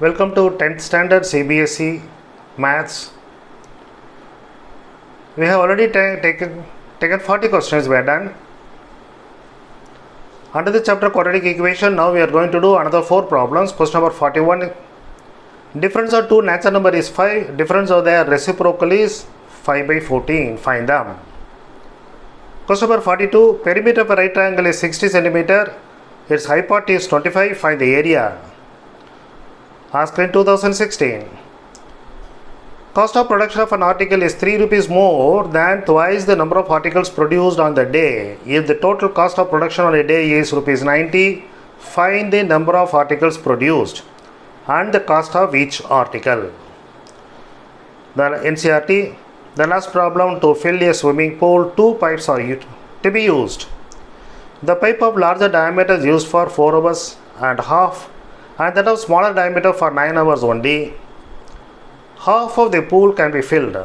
Welcome to 10th standard CBSE Maths. We have already taken 40 questions. We are done. Under the chapter quadratic equation, now we are going to do another 4 problems. Question number 41. Difference of two natural number is 5. Difference of their reciprocal is 5 by 14. Find them. Question number 42. Perimeter of a right triangle is 60 cm. Its hypotenuse is 25. Find the area. Asked in 2016. Cost of production of an article is 3 rupees more than twice the number of articles produced on the day. If the total cost of production on a day is rupees 90, find the number of articles produced and the cost of each article. The NCERT. The last problem: to fill a swimming pool, 2 pipes are to be used. The pipe of larger diameter is used for 4 hours and half, and that of smaller diameter for 9 hours only. Half of the pool can be filled.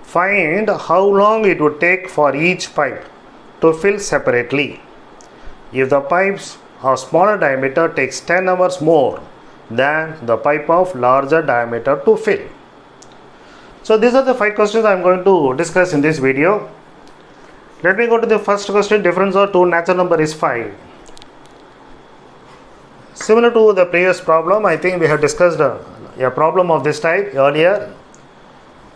Find how long it would take for each pipe to fill separately. If the pipes of smaller diameter takes 10 hours more than the pipe of larger diameter to fill. So these are the 5 questions I am going to discuss in this video. Let me go to the first question. Difference of two natural number is 5. Similar to the previous problem, I think we have discussed a problem of this type earlier.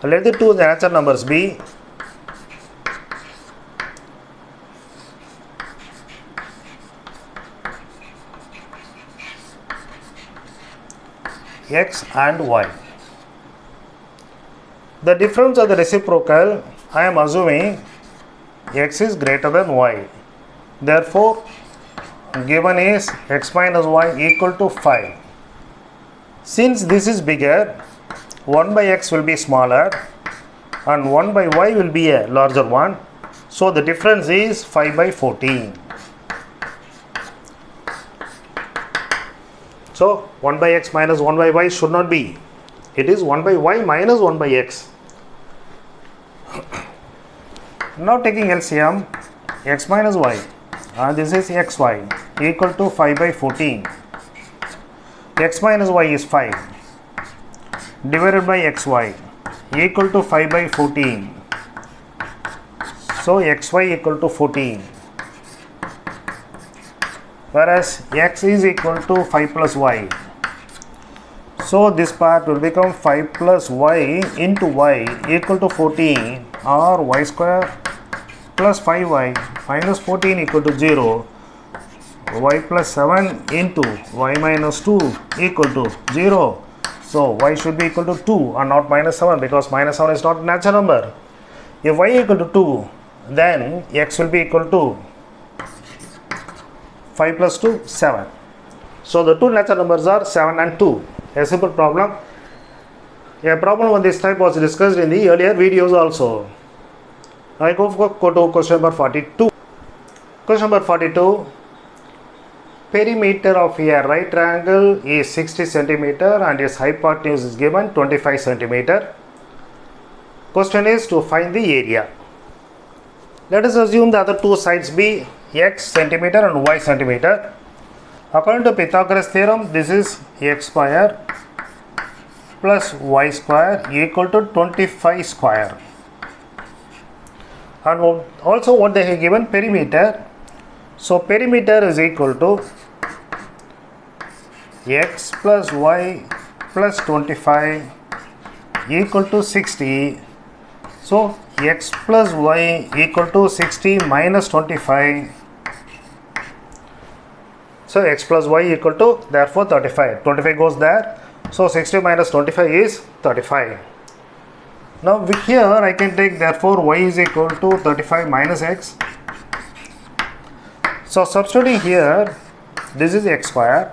Let the two natural numbers be x and y. The difference of the reciprocal, I am assuming x is greater than y. Therefore, given is x minus y equal to 5. Since this is bigger, 1 by x will be smaller and 1 by y will be a larger one. So the difference is 5 by 14. So 1 by x minus 1 by y should not be. It is 1 by y minus 1 by x. Now taking LCM, x minus y, and this is xy equal to 5 by 14. X minus y is 5 divided by xy equal to 5 by 14. So xy equal to 14. Whereas x is equal to 5 plus y. So this part will become 5 plus y into y equal to 14, or y square plus 5y minus 14 equal to 0. Y plus 7 into y minus 2 equal to 0. So y should be equal to 2 and not minus 7, because minus 7 is not a natural number. If y equal to 2, then x will be equal to 5 plus 2, 7. So the two natural numbers are 7 and 2. A simple problem. A problem of this type was discussed in the earlier videos also. I go to question number 42. Question number 42. Perimeter of a right triangle is 60 cm and its hypotenuse is given 25 cm. Question is to find the area. Let us assume the other two sides be x centimeter and y centimeter. According to Pythagoras theorem, this is x square plus y square equal to 25 square. And also what they have given, perimeter. So perimeter is equal to x plus y plus 25 equal to 60. So x plus y equal to 60 minus 25. So x plus y equal to, therefore, 35. 25 goes there. So 60 minus 25 is 35. Now here I can take, therefore y is equal to 35 minus x. So substituting here, this is x square,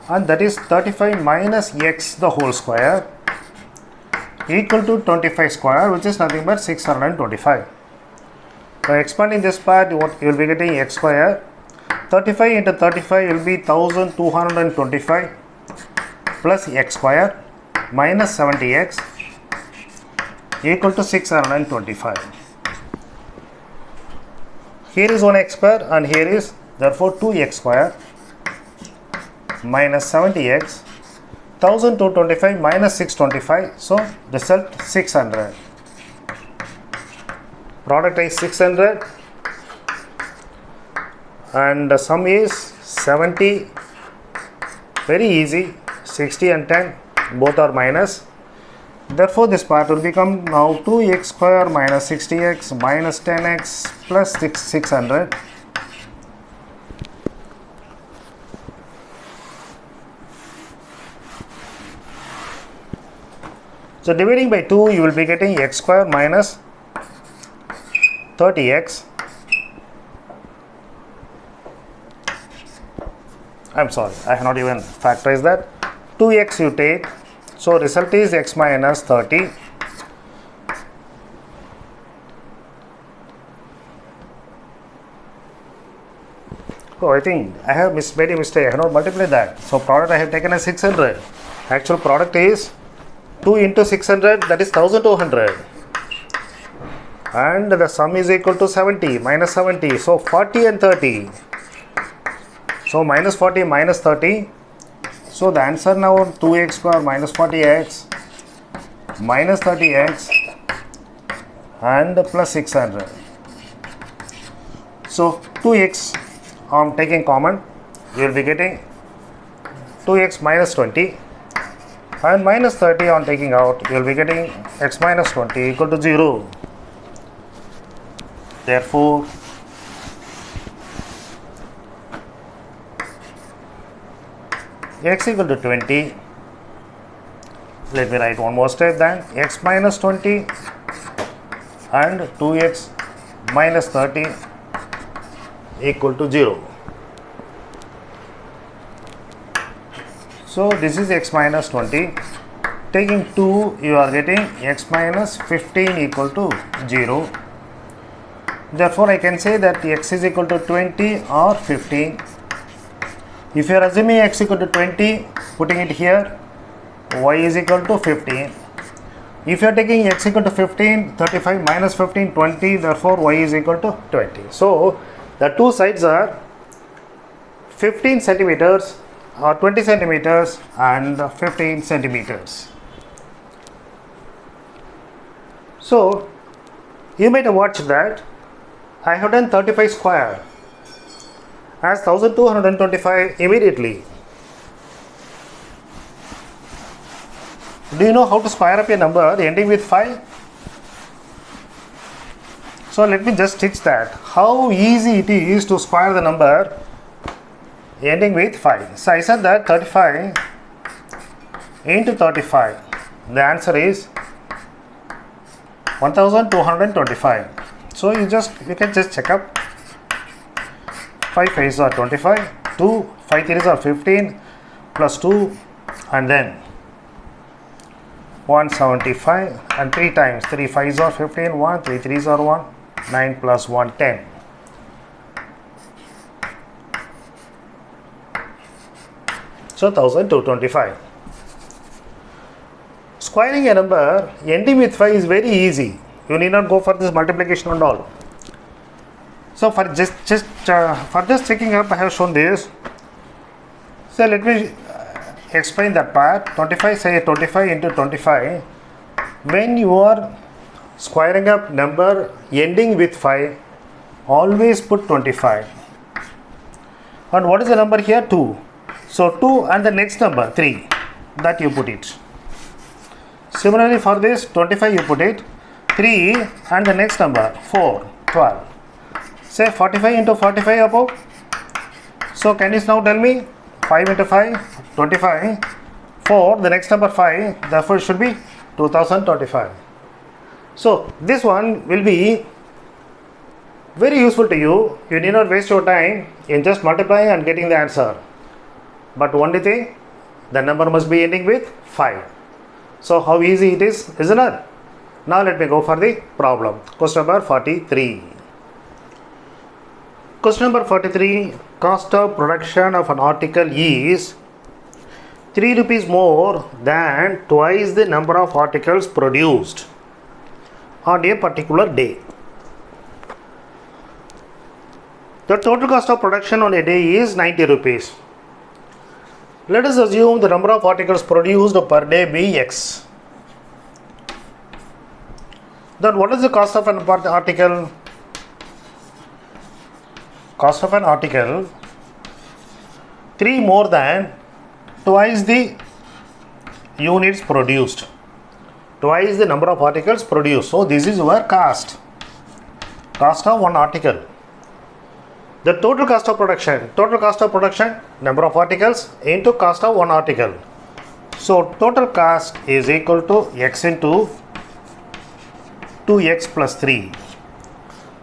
and that is 35 minus x the whole square equal to 25 square, which is nothing but 625. By expanding this part, you will be getting x square. 35 into 35 will be 1225 plus x square minus 70x equal to 625. Here is 1 x square and here is therefore 2x square minus 70x 1225 minus 625, so result 600. Product is 600 and the sum is 70. Very easy, 60 and 10 both are minus. Therefore, this part will become now 2x square minus 60x minus 10x plus 600. So, dividing by 2, you will be getting x square minus 30x. I am sorry, I have not even factorized that. 2x you take. So, result is x minus 30. Oh, I think I have made a mistake. I have not multiplied that. So, product I have taken as 600. Actual product is 2 into 600, that is 1200. And the sum is equal to 70 minus 70. So, 40 and 30. So, minus 40 minus 30. So, the answer now 2x square minus 40x minus 30x and plus 600. So, 2x I am taking common, you will be getting 2x minus 20 and minus 30 on taking out, you will be getting x minus 20 equal to 0. Therefore, x equal to 20. Let me write one more step then. X minus 20 and 2x minus 30 equal to 0. So, this is x minus 20. Taking 2, you are getting x minus 15 equal to 0. Therefore, I can say that x is equal to 20 or 15. If you are assuming x equal to 20, putting it here, y is equal to 15. If you are taking x equal to 15, 35 minus 15, 20, therefore y is equal to 20. So, the two sides are 15 centimeters or 20 centimeters and 15 centimeters. So, you might have watched that I have done 35 square as 1225 immediately. Do you know how to square up a number ending with 5? So let me just teach that. How easy it is to square the number ending with 5. So I said that 35 into 35. The answer is 1225. So you can just check up. 5 5s are 25, 2, 5 3s are 15, plus 2 and then 175 and 3 times 3 5s are 15, 1, 3 3s are 1, 9 plus 1, 10. So 1225. Squaring a number ending with 5 is very easy. You need not go for this multiplication and all. So for just checking up, I have shown this. So let me explain that part. 25, say 25 into 25. When you are squaring up number ending with 5, always put 25. And what is the number here? 2. So 2 and the next number 3, that you put it. Similarly for this 25 you put it, 3 and the next number 4, 12. Say 45 into 45 above. So can you now tell me 5 into 5, 25, 4, the next number 5, therefore it should be 2025. So this one will be very useful to you. You need not waste your time in just multiplying and getting the answer. But only thing, the number must be ending with 5. So how easy it is, isn't it? Now let me go for the problem. Question number 43. Question number 43. Cost of production of an article is 3 rupees more than twice the number of articles produced on a particular day. The total cost of production on a day is 90 rupees. Let us assume the number of articles produced per day be X. Then what is the cost of an article? Cost of an article 3 more than twice the units produced. Twice the number of articles produced. So this is your cost. Cost of one article. The total cost of production, number of articles into cost of one article. So total cost is equal to X into 2X plus 3.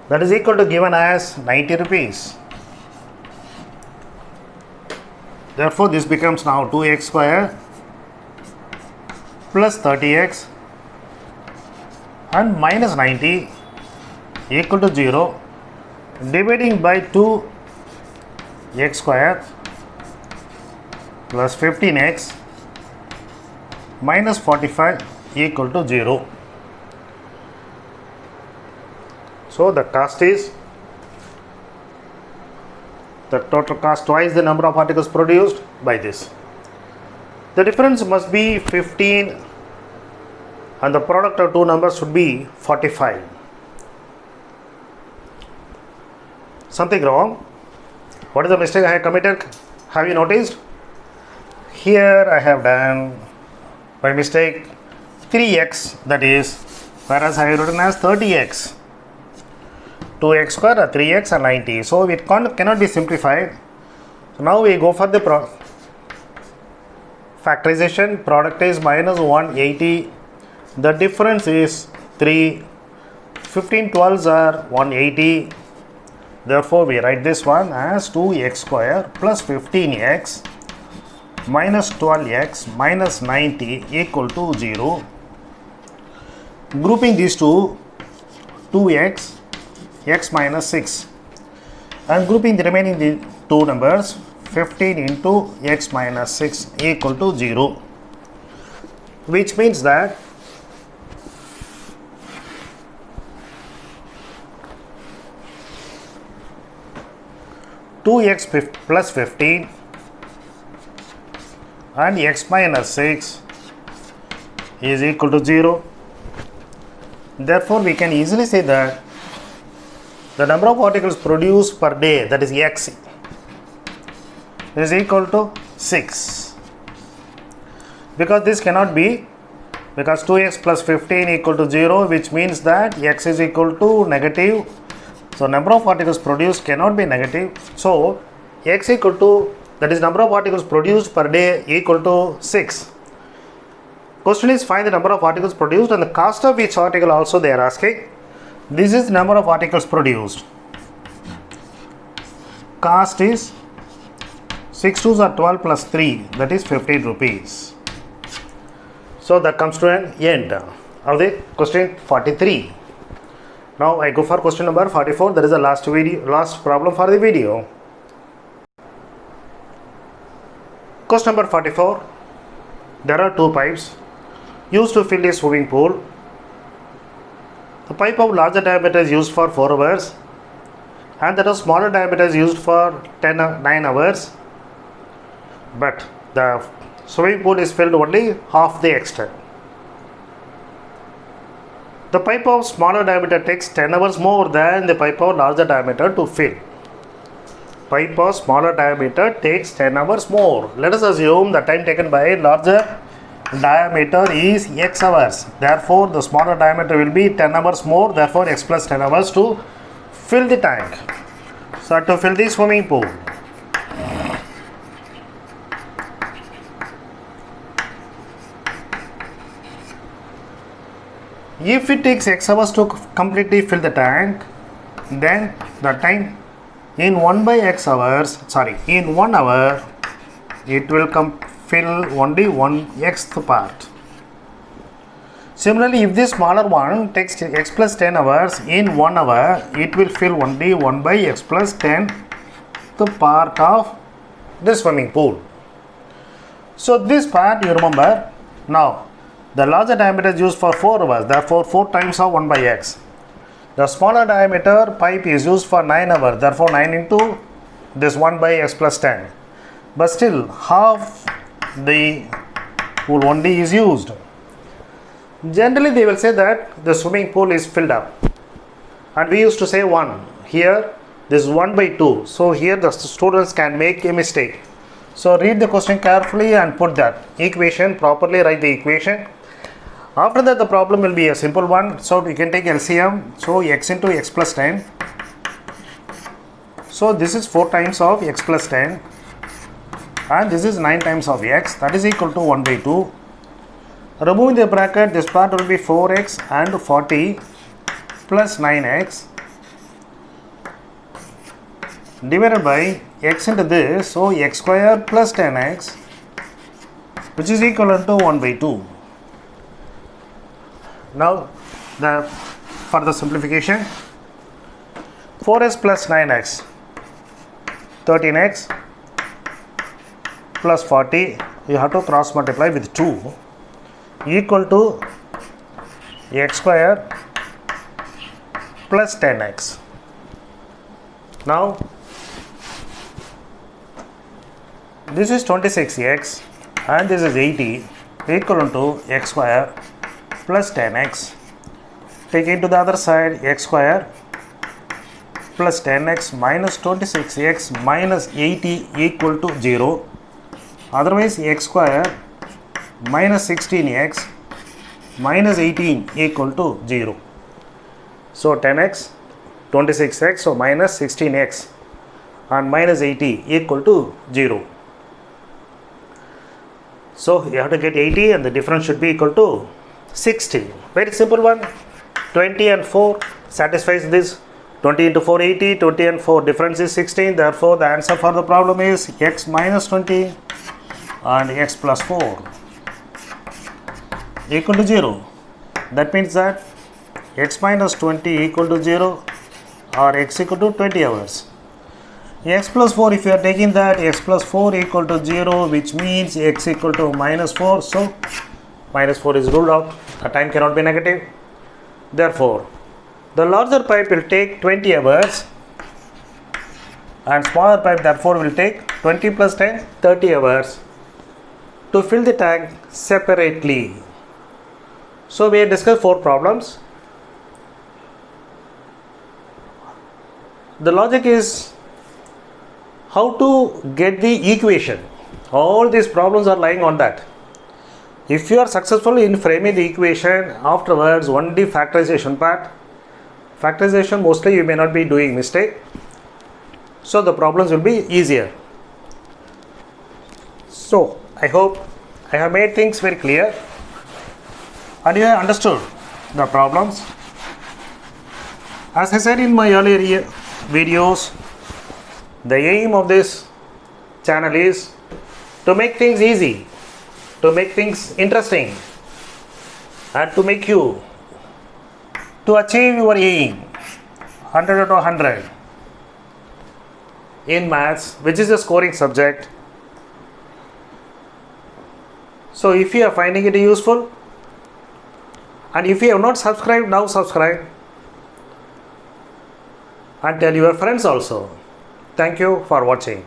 That is equal to given as 90 rupees. Therefore, this becomes now 2x square plus 30x and minus 90 equal to 0. Dividing by 2x square plus 15x minus 45 equal to 0. So the cost is the total cost twice the number of articles produced by this. The difference must be 15 and the product of two numbers should be 45. Something wrong? What is the mistake I have committed? Have you noticed? Here I have done by mistake 3x, that is, whereas I have written as 30x. 2x square or 3x and 90. So it cannot be simplified. So now we go for the factorization. Product is minus 180. The difference is 3. 15 12s are 180. Therefore we write this one as 2x square plus 15x minus 12x minus 90 equal to 0. Grouping these two, 2x, x minus 6, and grouping the remaining two numbers, 15 into x minus 6 equal to 0, which means that two x plus 15 and x minus 6 is equal to 0. Therefore, we can easily say that the number of articles produced per day, that is x, is equal to 6. Because this cannot be, because 2x plus 15 equal to 0, which means that x is equal to negative. So number of articles produced cannot be negative. So x equal to, that is number of articles produced per day, equal to 6. Question is find the number of articles produced and the cost of each article also they are asking. This is number of articles produced. Cost is 6 2s are 12 plus 3, that is 15 rupees. So that comes to an end of the question 43. Now I go for question number 44. That is the last problem for the video. Question number 44. There are two pipes used to fill a swimming pool. The pipe of larger diameter is used for 4 hours and that of smaller diameter is used for 9 hours. But the swimming pool is filled only half the extent. The pipe of smaller diameter takes 10 hours more than the pipe of larger diameter to fill. Pipe of smaller diameter takes 10 hours more. Let us assume the time taken by larger diameter is x hours. Therefore, the smaller diameter will be 10 hours more. Therefore, x plus 10 hours to fill the tank. So, to fill the swimming pool. If it takes x hours to completely fill the tank, then the time in 1 by x hours, in 1 hour, it will fill only 1/8 part. Similarly, if this smaller one takes x plus 10 hours, in 1 hour, it will fill only 1 by x plus 10 part of the swimming pool. So this part you remember. Now, the larger diameter is used for 4 hours, therefore 4 times of 1 by x. The smaller diameter pipe is used for 9 hours, therefore 9 into this 1 by x plus 10. but still half the pool only is used. Generally they will say that the swimming pool is filled up, and we used to say 1. Here this is 1/2, so here the students can make a mistake. So read the question carefully and put that equation properly, write the equation. After that the problem will be a simple one, so we can take LCM. So x into x plus 10, so this is 4 times of x plus 10, and this is 9 times of x, that is equal to 1/2. Removing the bracket, this part will be 4x and 40 plus 9x divided by x into this, so x square plus 10x, which is equivalent to 1/2. Now for the simplification, 4x plus 9x, 13x plus 40, you have to cross multiply with 2, equal to x square plus 10x. Now this is 26x and this is 80, equivalent to x square plus 10x. Take it to the other side, x square plus 10x minus 26x minus 80 equal to 0. Otherwise x square minus 16x minus 18 equal to 0. So 10x, 26x, so minus 16x and minus 80 equal to 0. So you have to get 80 and the difference should be equal to 60. Very simple one. 20 and 4 satisfies this. 20 into 4 80, 20 and 4 difference is 16. Therefore the answer for the problem is x minus 20 and x plus 4 equal to 0. That means that x minus 20 equal to 0 or x equal to 20 hours. X plus 4, if you are taking that, x plus 4 equal to 0, which means x equal to minus 4. So minus 4 is ruled out. The time cannot be negative. Therefore the larger pipe will take 20 hours and smaller pipe therefore will take 20 plus 10, 30 hours to fill the tank separately. So we have discussed 4 problems. The logic is how to get the equation. All these problems are lying on that. If you are successful in framing the equation, afterwards only factorization part. Factorization mostly you may not be doing mistake. So the problems will be easier. So I hope I have made things very clear and you have understood the problems. As I said in my earlier videos, the aim of this channel is to make things easy, to make things interesting, and to make you to achieve your aim 100 out of 100 in maths, which is a scoring subject. So if you are finding it useful, and if you have not subscribed, now subscribe and tell your friends also. Thank you for watching.